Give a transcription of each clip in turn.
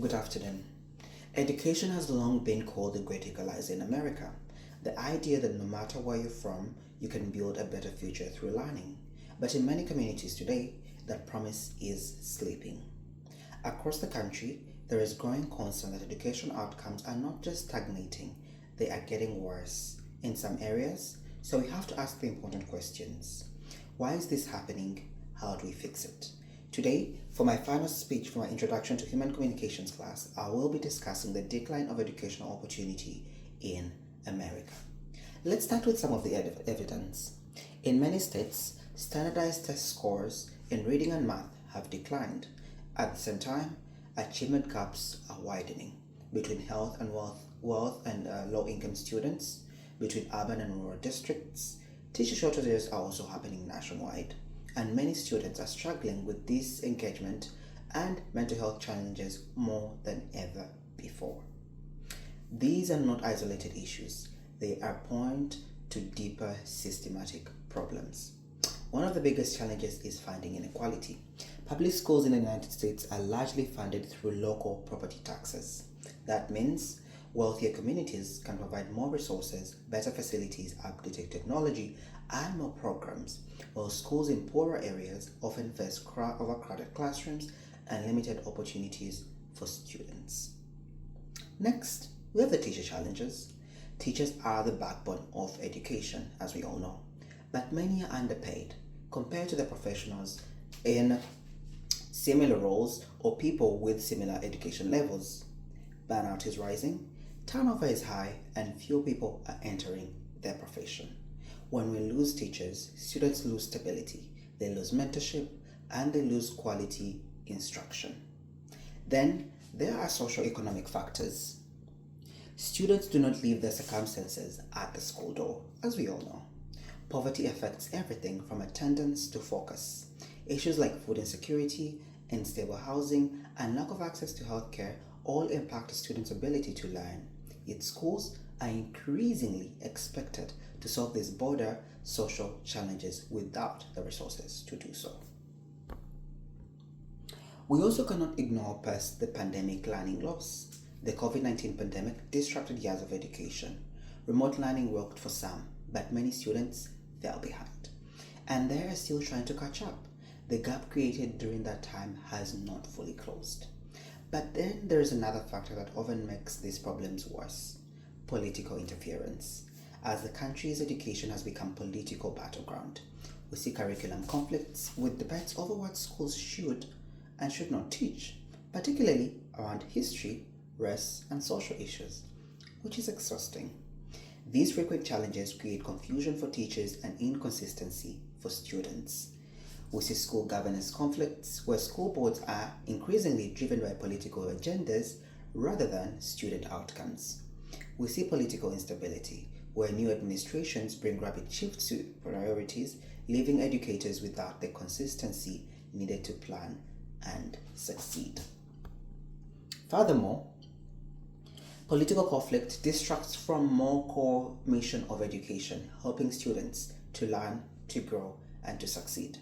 Good afternoon. Education has long been called the great equalizer in America. The idea that no matter where you're from, you can build a better future through learning. But in many communities today, that promise is sleeping. Across the country, there is growing concern that education outcomes are not just stagnating, they are getting worse in some areas. So we have to ask the important questions. Why is this happening? How do we fix it? Today, for my final speech for my Introduction to Human Communications class, I will be discussing the decline of educational opportunity in America. Let's start with some of the evidence. In many states, standardized test scores in reading and math have declined. At the same time, achievement gaps are widening between health and wealth and low-income students, between urban and rural districts. Teacher shortages are also happening nationwide, and many students are struggling with disengagement and mental health challenges more than ever before. These are not isolated issues. They are point to deeper systematic problems. One of the biggest challenges is funding inequality. Public schools in the United States are largely funded through local property taxes. That means wealthier communities can provide more resources, better facilities, updated technology, and more programs, while schools in poorer areas often face overcrowded classrooms and limited opportunities for students. Next, we have the teacher challenges. Teachers are the backbone of education, as we all know, but many are underpaid compared to the professionals in similar roles or people with similar education levels. Burnout is rising, turnover is high, and few people are entering their profession. When we lose teachers, students lose stability, they lose mentorship, and they lose quality instruction. Then there are socio-economic factors. Students do not leave their circumstances at the school door, as we all know. Poverty affects everything from attendance to focus. Issues like food insecurity, unstable housing, and lack of access to healthcare all impact a student's ability to learn. Yet schools are increasingly expected to solve these broader social challenges without the resources to do so. We also cannot ignore past the pandemic learning loss. The COVID-19 pandemic disrupted years of education. Remote learning worked for some, but many students fell behind. And they are still trying to catch up. The gap created during that time has not fully closed. But then there is another factor that often makes these problems worse: political interference. As the country's education has become political battleground, we see curriculum conflicts with debates over what schools should and should not teach, particularly around history, race, and social issues, which is exhausting. These frequent challenges create confusion for teachers and inconsistency for students. We see school governance conflicts where school boards are increasingly driven by political agendas rather than student outcomes. We see political instability where new administrations bring rapid shifts to priorities, leaving educators without the consistency needed to plan and succeed. Furthermore, political conflict distracts from more core mission of education, helping students to learn, to grow, and to succeed.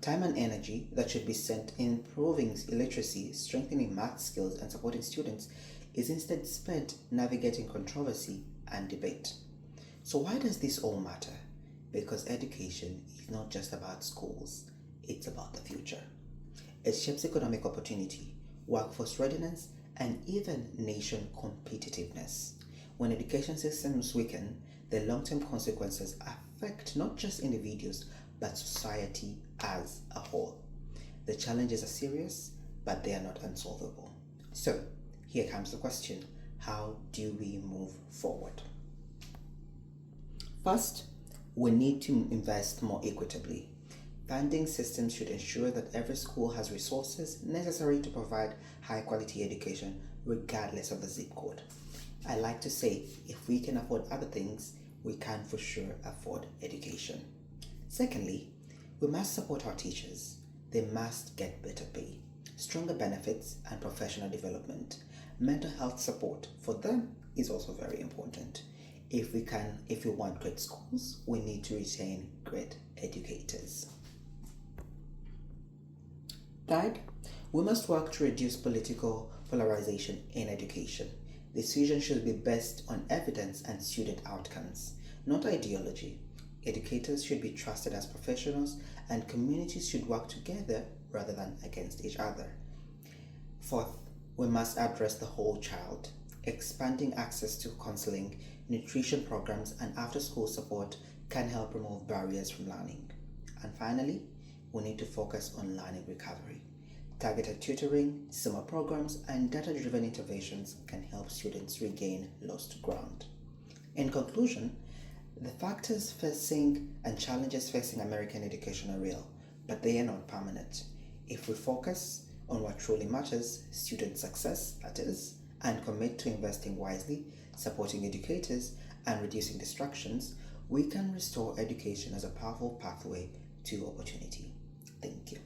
Time and energy that should be spent in improving illiteracy, strengthening math skills, and supporting students is instead spent navigating controversy and debate. So why does this all matter? Because education is not just about schools, it's about the future. It shapes economic opportunity, workforce readiness, and even nation competitiveness. When education systems weaken, the long-term consequences affect not just individuals, but society as a whole. The challenges are serious, but they are not unsolvable. So, here comes the question: how do we move forward? First, we need to invest more equitably. Funding systems should ensure that every school has resources necessary to provide high-quality education regardless of the zip code. I like to say, if we can afford other things, we can for sure afford education. Secondly, we must support our teachers. They must get better pay, stronger benefits, and professional development. Mental health support for them is also very important. If we want great schools, we need to retain great educators. Third, we must work to reduce polarization in education. Decisions should be based on evidence and student outcomes, not ideology. Educators should be trusted as professionals, and communities should work together rather than against each other. Fourth, we must address the whole child. Expanding access to counseling, nutrition programs, and after school support can help remove barriers from learning. And finally, we need to focus on learning recovery. Targeted tutoring, summer programs, and data driven interventions can help students regain lost ground. In conclusion, the factors facing and challenges facing American education are real, but they are not permanent. If we focus on what truly matters, student success, that is, and commit to investing wisely, supporting educators, and reducing distractions, we can restore education as a powerful pathway to opportunity. Thank you.